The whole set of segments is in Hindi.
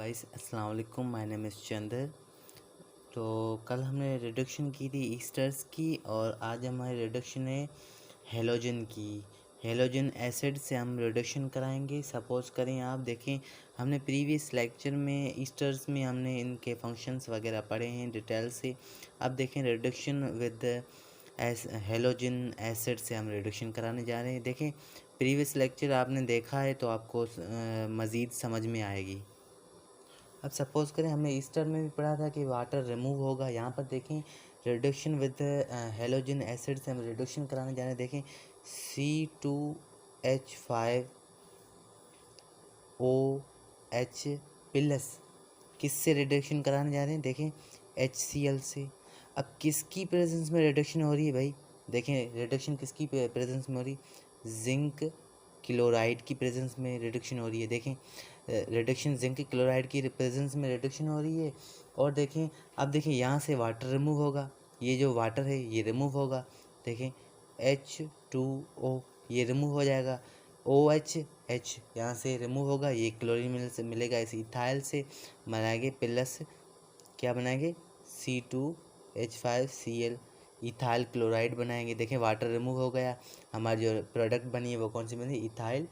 गाइस, अस्सलाम वालेकुम। My name is Chandar. तो कल हमने रिडक्शन की थी ईस्टर्स की और आज हमारी रिडक्शन है हेलोजन की। हेलोजन एसिड से हम रिडक्शन कराएंगे। सपोज़ करें आप देखें, हमने प्रीवियस लेक्चर में ईस्टर्स में हमने इनके फंक्शंस वगैरह पढ़े हैं डिटेल से। अब देखें रिडक्शन विद हेलोजन एसिड से हम रिडक्शन कराने जा रहे हैं। देखें प्रीवियस लेक्चर आपने देखा है तो आपको मज़ीद समझ में आएगी। अब सपोज़ करें हमने ईस्टर में भी पढ़ा था कि वाटर रिमूव होगा। यहाँ पर देखें रिडक्शन विद हेलोजन एसिड से हम रिडक्शन कराने जा रहे हैं। देखें C2H5OH प्लस किससे रिडक्शन कराने जा रहे हैं? देखें HCl से। अब किसकी प्रेजेंस में रिडक्शन हो रही है भाई? देखें रिडक्शन किसकी प्रेजेंस में हो रही? जिंक क्लोराइड की प्रेजेंस में रिडक्शन हो रही है। देखें रिडक्शन जिंक क्लोराइड की प्रेजेंस में रिडक्शन हो रही है। और देखें अब देखें यहाँ से वाटर रिमूव होगा, ये जो वाटर है ये रिमूव होगा। देखें H2O ये रिमूव हो जाएगा, OH यहाँ से रिमूव होगा, ये क्लोरीन मिल से मिलेगा, इस इथाइल से बनाएंगे प्लस क्या बनाएंगे C2H5Cl इथाइल क्लोराइड बनाएंगे। देखें वाटर रिमूव हो गया, हमारी जो प्रोडक्ट बनी है वो कौन सी बनी? इथाइल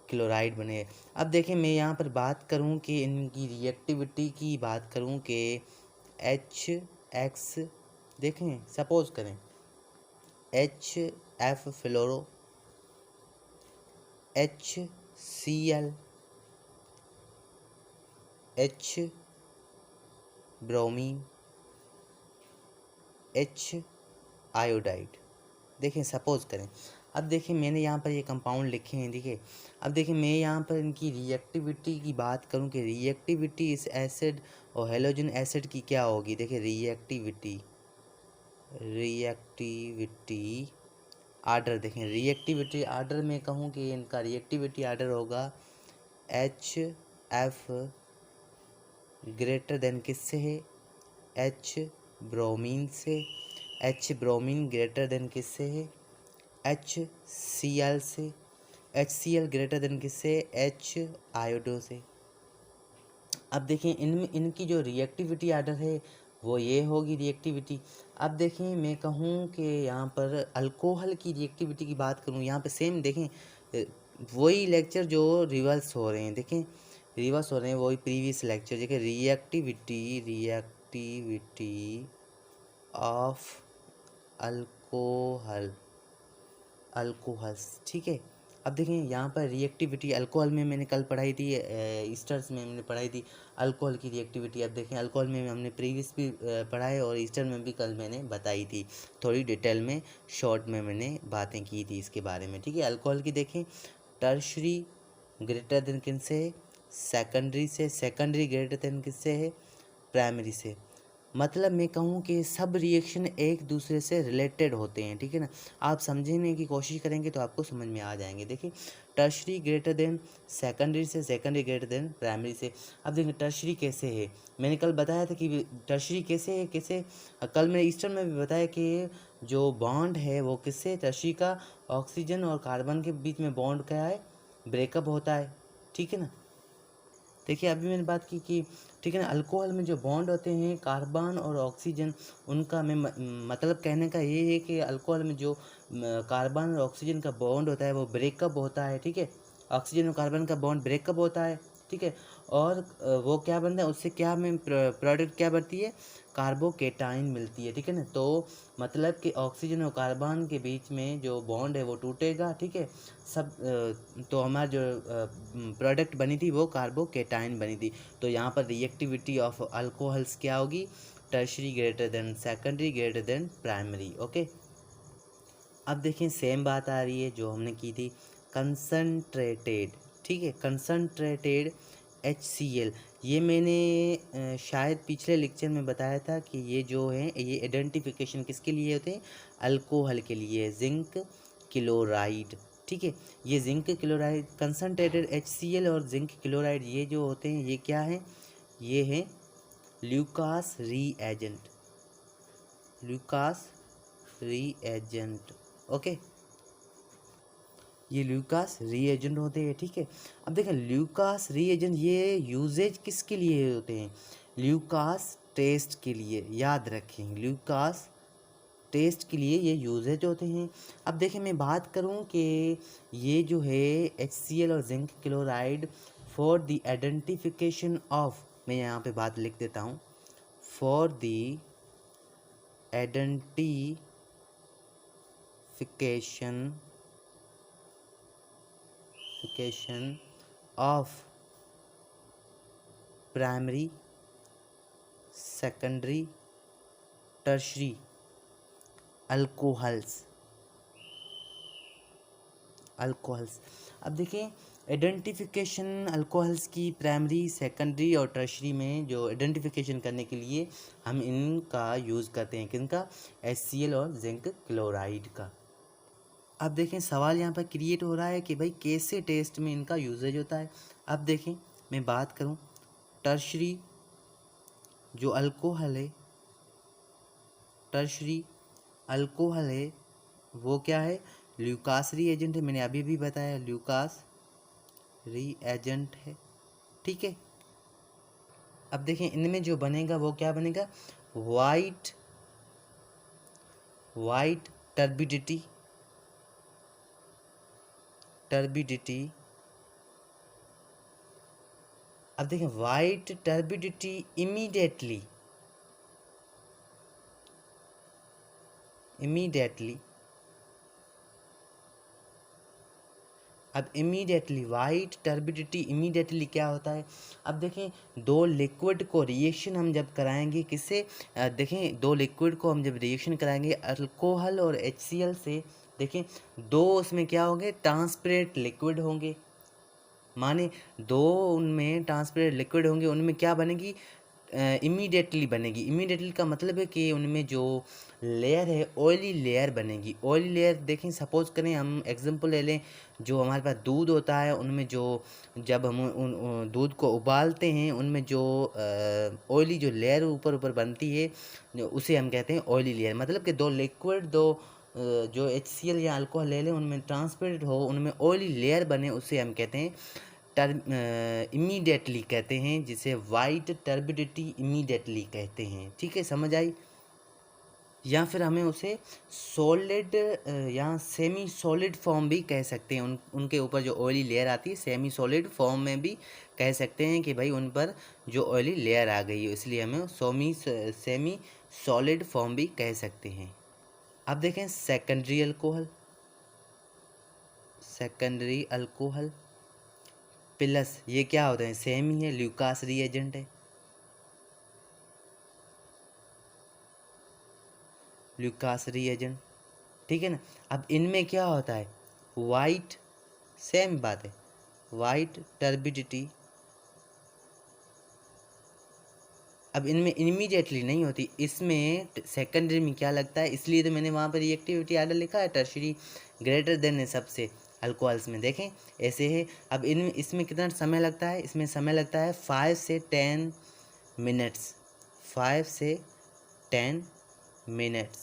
क्लोराइड बने। अब देखें मैं यहाँ पर बात करूँ कि इनकी रिएक्टिविटी की बात करूँ कि HX देखें सपोज़ करें HF फ्लोरो HCl H bromine H iodide. देखें सपोज़ करें, अब देखिए मैंने यहाँ पर ये कंपाउंड लिखे हैं। देखिए अब देखिए मैं यहाँ पर इनकी रिएक्टिविटी की बात करूँ कि रिएक्टिविटी इस एसिड और हेलोजन एसिड की क्या होगी। देखिए रिएक्टिविटी आर्डर देखें, रिएक्टिविटी आर्डर में कहूँ कि इनका रिएक्टिविटी आर्डर होगा HF ग्रेटर देन किससे है? H ब्रोमीन से। H ब्रोमीन ग्रेटर देन किससे है? HCl से। HCl ग्रेटर देन किससे? H आयोडो से। अब देखें इनमें इनकी जो रिएक्टिविटी आर्डर है वो ये होगी रिएक्टिविटी। अब देखें मैं कहूँ कि यहाँ पर अल्कोहल की रिएक्टिविटी की बात करूँ, यहाँ पे सेम देखें वही लेक्चर जो रिवर्स हो रहे हैं। देखें रिवर्स हो रहे हैं वही प्रीवियस लेक्चर। देखिए रिएक्टिविटी ऑफ अल्कोहल्स, ठीक है। अब देखें यहाँ पर रिएक्टिविटी अल्कोहल में मैंने कल पढ़ाई थी, ईस्टर्स में मैंने पढ़ाई थी अल्कोहल की रिएक्टिविटी। अब देखें अल्कोहल में हमने प्रीवियस भी पढ़ा है और ईस्टर में भी कल मैंने बताई थी, थोड़ी डिटेल में शॉर्ट में मैंने बातें की थी इसके बारे में, ठीक है। अल्कोहल की देखें टर्शरी ग्रेटर देन किससे है? सेकेंडरी से। सेकेंडरी ग्रेटर देन किससे है? प्राइमरी से। मतलब मैं कहूँ कि सब रिएक्शन एक दूसरे से रिलेटेड होते हैं, ठीक है ना। आप समझने की कोशिश करेंगे तो आपको समझ में आ जाएंगे। देखिए टर्शरी ग्रेटर देन सेकेंडरी से, सेकेंडरी ग्रेटर देन प्राइमरी से। अब देखिए टर्शरी कैसे है, मैंने कल बताया था कि टर्शरी कैसे है, कैसे कल मैंने ईस्टर में भी बताया कि जो बॉन्ड है वो किससे? टर्शरी का ऑक्सीजन और कार्बन के बीच में बॉन्ड क्या है? ब्रेकअप होता है, ठीक है ना। देखिए अभी मैंने बात की कि ठीक है ना, अल्कोहल में जो बॉन्ड होते हैं कार्बन और ऑक्सीजन, उनका मैं मतलब कहने का ये है कि अल्कोहल में जो कार्बन और ऑक्सीजन का बॉन्ड होता है वो ब्रेकअप होता है, ठीक है। ऑक्सीजन और कार्बन का बॉन्ड ब्रेकअप होता है, ठीक है। और वो क्या बनता है, उससे क्या में प्रोडक्ट क्या बनती है? कार्बोकेटाइन मिलती है, ठीक है ना। तो मतलब कि ऑक्सीजन और कार्बन के बीच में जो बॉन्ड है वो टूटेगा, ठीक है। सब तो हमारा जो प्रोडक्ट बनी थी वो कार्बोकेटाइन बनी थी। तो यहाँ पर रिएक्टिविटी ऑफ अल्कोहल्स क्या होगी? Tertiary greater than secondary greater than primary, okay. अब देखें सेम बात आ रही है जो हमने की थी कंसनट्रेटेड, ठीक है, कंसनट्रेटेड HCl। ये मैंने शायद पिछले लेक्चर में बताया था कि ये जो है ये आइडेंटिफिकेशन किसके लिए होते हैं? अल्कोहल के लिए, जिंक क्लोराइड, ठीक है। ये जिंक क्लोराइड कंसनट्रेटेड HCl और जिंक क्लोराइड ये जो होते हैं ये क्या है? ये है ल्यूकास रीएजेंट, ओके। ये ल्यूकास रीएजेंट होते हैं, ठीक है। अब देखें ल्यूकास रीएजेंट ये यूजेज किसके लिए होते हैं, ल्यूकास टेस्ट के लिए, याद रखें ल्यूकास टेस्ट के लिए ये यूजेज होते हैं। अब देखें मैं बात करूं कि ये जो है HCl और zinc chloride for the identification of, मैं यहाँ पे बात लिख देता हूँ, for the identification of primary, secondary, tertiary alcohols. अब देखिए आइडेंटिफिकेशन अल्कोहल्स की प्राइमरी, सेकेंडरी और टर्शरी में जो आइडेंटिफिकेशन करने के लिए हम इनका यूज़ करते हैं, किनका, HCl और जिंक क्लोराइड का। अब देखें सवाल यहाँ पर क्रिएट हो रहा है कि भाई कैसे टेस्ट में इनका यूजेज होता है। अब देखें मैं बात करूँ टर्शरी जो अल्कोहल है, टर्शरी अल्कोहल है वो क्या है, ल्यूकास रीएजेंट है, मैंने अभी भी बताया ल्यूकास रीएजेंट है, ठीक है। अब देखें इनमें जो बनेगा वो क्या बनेगा, वाइट टर्बिडिटी, अब देखें वाइट टर्बिडिटी इमीडिएटली अब इमीडिएटली वाइट टर्बिडिटी इमीडिएटली क्या होता है। अब देखें दो लिक्विड को रिएक्शन हम जब कराएंगे किससे, देखें दो लिक्विड को हम जब रिएक्शन कराएंगे अल्कोहल और HCl से, देखें दो उसमें क्या होंगे, ट्रांसपेरेंट लिक्विड होंगे, माने दो उनमें ट्रांसपेरेंट लिक्विड होंगे, उनमें क्या बनेगी, इमीडिएटली बनेगी। इमीडिएटली का मतलब है कि उनमें जो लेयर है ऑयली लेयर बनेगी। ऑयली लेयर देखें सपोज करें हम एग्जांपल ले लें, जो हमारे पास दूध होता है उनमें जो जब हम उन दूध को उबालते हैं उनमें जो ऑयली जो लेयर ऊपर ऊपर बनती है उसे हम कहते हैं ऑयली लेयर। मतलब कि दो लिक्विड दो जो HCl या अल्कोहल ले लें उनमें ट्रांसपेरेंट हो, उनमें ऑयली लेयर बने, उसे हम कहते हैं इमीडिएटली कहते हैं, जिसे वाइट टर्बिडिटी इमीडिएटली कहते हैं, ठीक है, समझ आई। या फिर हमें उसे सॉलिड या सेमी सॉलिड फॉर्म भी कह सकते हैं, उनके ऊपर जो ऑयली लेयर आती है सेमी सॉलिड फॉर्म में भी कह सकते हैं कि भाई उन पर जो ऑयली लेयर आ गई है, इसलिए हमें सेमी सॉलिड फॉर्म भी कह सकते हैं। अब देखें सेकेंडरी अल्कोहल प्लस ये क्या होता है, सेम ही है, ल्यूकास रीएजेंट है, ल्यूकास रीएजेंट, ठीक है ना। अब इनमें क्या होता है, वाइट, सेम बात है, वाइट टर्बिडिटी। अब इनमें इमीडिएटली नहीं होती, इसमें सेकेंडरी में क्या लगता है, इसलिए तो मैंने वहाँ पर रिएक्टिविटी आर्डर लिखा है, टर्शरी ग्रेटर देन है सबसे अल्कोहल्स में, देखें ऐसे है। अब इसमें कितना समय लगता है, इसमें समय लगता है 5 से 10 मिनट्स, 5 से 10 मिनट्स,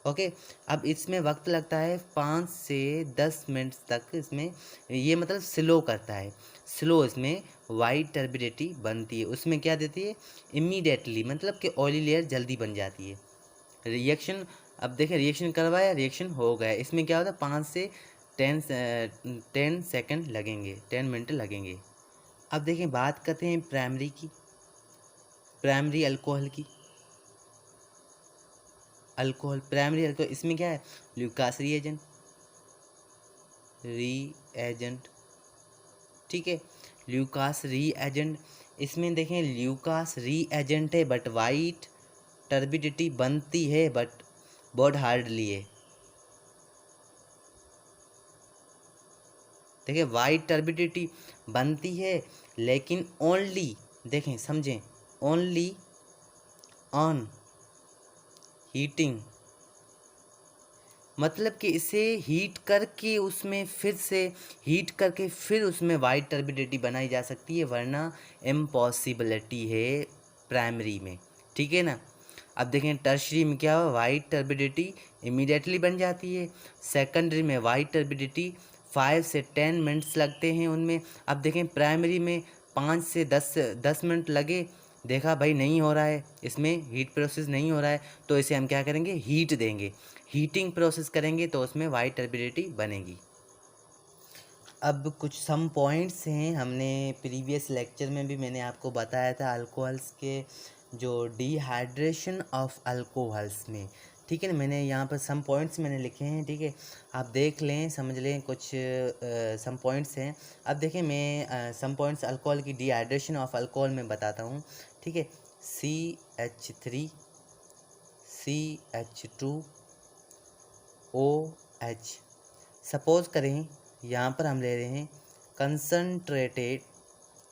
ओके। अब इसमें वक्त लगता है 5 से 10 मिनट तक, इसमें ये मतलब स्लो करता है, स्लो इसमें वाइट टर्बिडिटी बनती है, उसमें क्या देती है, इमीडिएटली, मतलब कि ऑयली लेयर जल्दी बन जाती है। रिएक्शन, अब देखें रिएक्शन करवाया, रिएक्शन हो गया, इसमें क्या होता है 5 से 10 सेकेंड लगेंगे, 10 मिनट लगेंगे। अब देखें बात करते हैं प्राइमरी की, प्राइमरी अल्कोहल की, प्राइमरी अल्कोहल, इसमें क्या है, ल्यूकास रीएजेंट, ठीक है, ल्यूकास रीएजेंट। इसमें देखें ल्यूकास रीएजेंट है बट वाइट टर्बिडिटी बनती है बट बहुत हार्डली है, देखिए वाइट टर्बिडिटी बनती है लेकिन ओनली, देखें समझें, ओनली ऑन हीटिंग, मतलब कि इसे हीट करके उसमें फिर से हीट करके फिर उसमें वाइट टर्बिडिटी बनाई जा सकती है, वरना इम्पॉसिबिलिटी है प्राइमरी में, ठीक है ना। अब देखें टर्शरी में क्या हुआ, वाइट टर्बिडिटी इमीडिएटली बन जाती है। सेकेंडरी में वाइट टर्बिडिटी 5 से 10 मिनट्स लगते हैं उनमें। अब देखें प्राइमरी में 5 से 10 मिनट लगे, देखा भाई नहीं हो रहा है, इसमें हीट प्रोसेस नहीं हो रहा है, तो इसे हम क्या करेंगे, हीट देंगे, हीटिंग प्रोसेस करेंगे तो उसमें वाइट टर्बिडिटी बनेगी। अब कुछ सम पॉइंट्स हैं, हमने प्रीवियस लेक्चर में भी मैंने आपको बताया था अल्कोहल्स के जो डिहाइड्रेशन ऑफ अल्कोहल्स में, ठीक है ना। मैंने यहाँ पर सम पॉइंट्स मैंने लिखे हैं, ठीक है, आप देख लें, समझ लें, कुछ सम पॉइंट्स हैं। अब देखें मैं सम पॉइंट्स अल्कोहल की डिहाइड्रेशन ऑफ अल्कोहल में बताता हूँ, ठीक है। CH3 CH2 OH, सपोज करें यहाँ पर हम ले रहे हैं कंसनट्रेटेड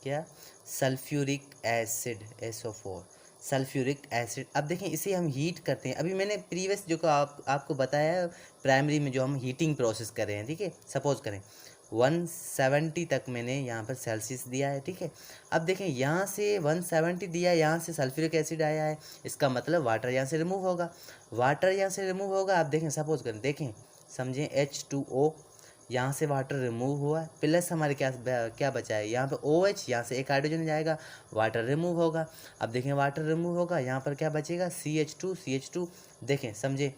क्या, sulphuric acid SO4, sulphuric acid. अब देखें इसे हम हीट करते हैं, अभी मैंने प्रीवियस जो आपको बताया है प्राइमरी में जो हम हीटिंग प्रोसेस कर रहे हैं, ठीक है। सपोज करें 170 तक मैंने यहाँ पर सेल्सियस दिया है, ठीक है। अब देखें यहाँ से 170 दिया, यहाँ से सल्फ्यूरिक एसिड आया है, इसका मतलब वाटर यहाँ से रिमूव होगा, वाटर यहाँ से रिमूव होगा। अब देखें सपोज करें, देखें समझें H2O, यहाँ से वाटर रिमूव हुआ, प्लस हमारे क्या बचा है, यहाँ पे OH, यहाँ से एक हाइड्रोजन जाएगा, वाटर रिमूव होगा। अब देखें वाटर रिमूव होगा, यहाँ पर क्या बचेगा, CH2 देखें समझे,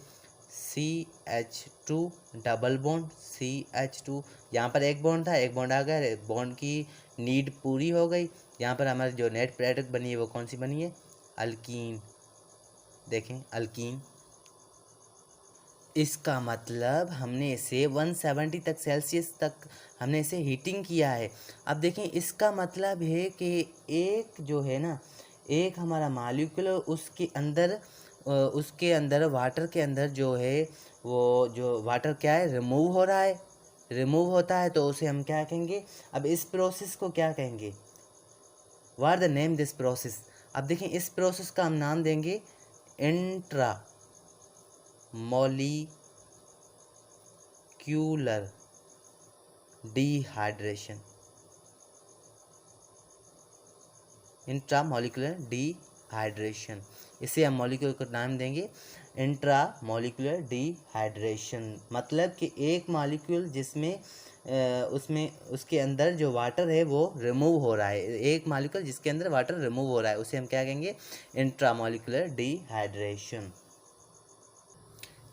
CH2 डबल बॉन्ड CH2, यहाँ पर एक बॉन्ड था, एक बॉन्ड आ गया, बॉन्ड की नीड पूरी हो गई। यहाँ पर हमारी जो नेट प्रोडक्ट बनी है वो कौन सी बनी है, अल्कीन, देखें अल्कीन। इसका मतलब हमने इसे 170 तक सेल्सियस तक हमने इसे हीटिंग किया है। अब देखें इसका मतलब है कि एक जो है ना, एक हमारा मॉलिक्यूल उसके अंदर वाटर के अंदर जो है, वो जो वाटर क्या है, रिमूव हो रहा है, रिमूव होता है, तो उसे हम क्या कहेंगे, अब इस प्रोसेस को क्या कहेंगे, what the name this process. अब देखें इस प्रोसेस का हम नाम देंगे intra molecular dehydration, intramolecular dehydration, इसे हम मॉलिक्यूल को नाम देंगे इंट्रामॉलिक्यूलर डिहाइड्रेशन। मतलब कि एक मॉलिक्यूल जिसमें उसके अंदर जो वाटर है वो रिमूव हो रहा है, एक मॉलिक्यूल जिसके अंदर वाटर रिमूव हो रहा है, उसे हम क्या कहेंगे, इंट्रामॉलिक्यूलर डिहाइड्रेशन।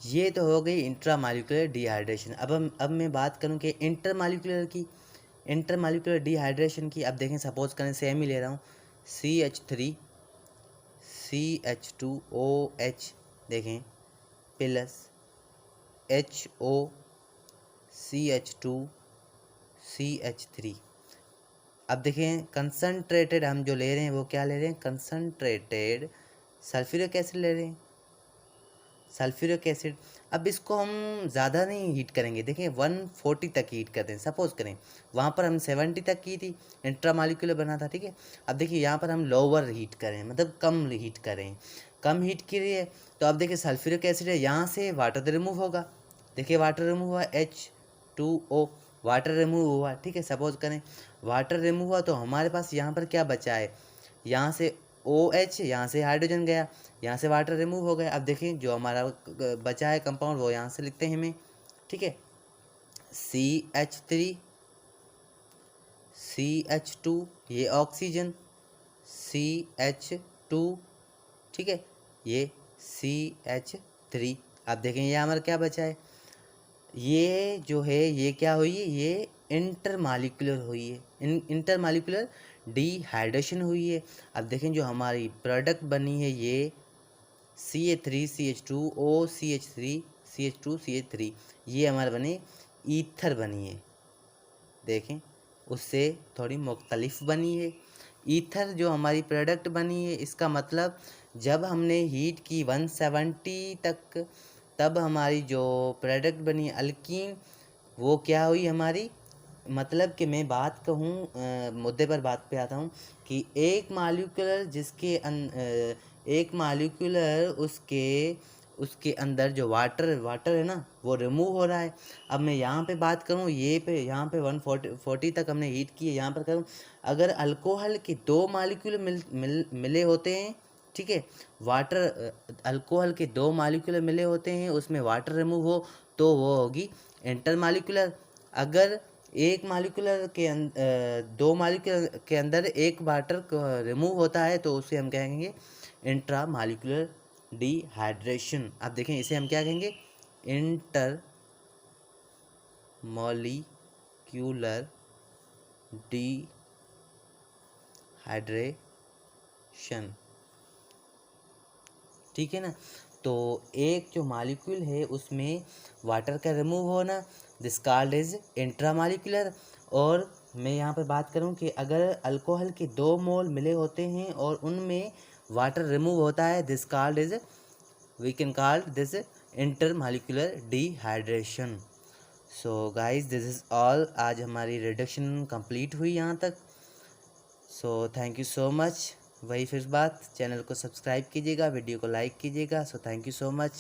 ये तो हो गई इंट्रामॉलिक्यूलर डिहाइड्रेशन। अब मैं बात करूं कि इंटरमॉलिक्यूलर डिहाइड्रेशन की। अब देखें सपोज करें सेम ही ले रहा हूँ, CH3 CH2OH, देखें प्लस HO CH2 CH3। अब देखें कंसनट्रेटेड हम जो ले रहे हैं वो क्या ले रहे हैं, कंसनट्रेटेड सल्फ्यूरिक एसिड ले रहे हैं, सल्फ्यूरिक एसिड। अब इसको हम ज़्यादा नहीं हीट करेंगे, देखें 140 तक हीट करते हैं। सपोज करें वहाँ पर हम 70 तक की थी, इंट्रामॉलिक्यूलर बना था, ठीक है। अब देखिए यहाँ पर हम लोअर हीट करें, मतलब कम हीट करें, कम हीट की रही है, तो अब देखिए सल्फ्यूरिक एसिड है, यहाँ से वाटर तो रिमूव होगा, देखिए वाटर रिमूव हुआ, H2O, वाटर रिमूव हुआ, ठीक है। सपोज करें वाटर रिमूव हुआ, तो हमारे पास यहाँ पर क्या बचा है, यहाँ से OH, यहाँ से हाइड्रोजन गया, यहाँ से वाटर रिमूव हो गया। अब देखें जो हमारा बचा है कंपाउंड वो यहाँ से लिखते हैं हमें, ठीक है, CH3 CH2, ये ऑक्सीजन, CH2, ठीक है, ये CH3। अब देखें ये हमारा क्या बचा है, ये जो है ये क्या हुई है, ये इंटरमॉलिक्यूलर हुई है, इंटरमॉलिक्यूलर डिहाइड्रेशन हुई है। अब देखें जो हमारी प्रोडक्ट बनी है ये CH3CH2OCH3CH2CH3, ये हमारे बने ईथर बनी है, देखें उससे थोड़ी मुख्तलिफ बनी है। ईथर जो हमारी प्रोडक्ट बनी है, इसका मतलब जब हमने हीट की 170 तक, तब हमारी जो प्रोडक्ट बनी अल्कीन, वो क्या हुई हमारी, मतलब कि मैं बात कहूँ मुद्दे पर बात पे आता हूँ कि एक मालिक्यूलर एक मालिक्यूलर उसके अंदर जो वाटर है ना वो रिमूव हो रहा है। अब मैं यहाँ पे बात करूँ, यहाँ पे 140 तक हमने हीट की है, यहाँ पर करूँ, अगर अल्कोहल के दो मालिक्यूल मिले होते हैं, ठीक है। वाटर अल्कोहल के 2 मॉलिक्यूल मिले होते हैं, उसमें वाटर रिमूव हो तो वो होगी इंटरमॉलिक्यूलर। अगर एक मॉलिक्यूलर के 2 मॉलिक्यूल के अंदर एक वाटर रिमूव होता है तो उसे हम कहेंगे इंट्रा मॉलिक्यूलर डिहाइड्रेशन। अब देखें इसे हम क्या कहेंगे, इंटर मॉलिक्यूलर डिहाइड्रेशन, ठीक है ना। तो एक जो मॉलिक्यूल है उसमें वाटर का रिमूव होना, दिस कॉल्ड इज इंट्रामॉलिक्यूलर। और मैं यहाँ पर बात करूँ कि अगर अल्कोहल के 2 मोल मिले होते हैं और उनमें वाटर रिमूव होता है, this called is, we can call this intermolecular dehydration. So guys this is all, आज हमारी रिडक्शन कंप्लीट हुई यहाँ तक। So thank you so much. वही फिर बात, चैनल को सब्सक्राइब कीजिएगा, वीडियो को लाइक कीजिएगा। सो थैंक यू सो मच।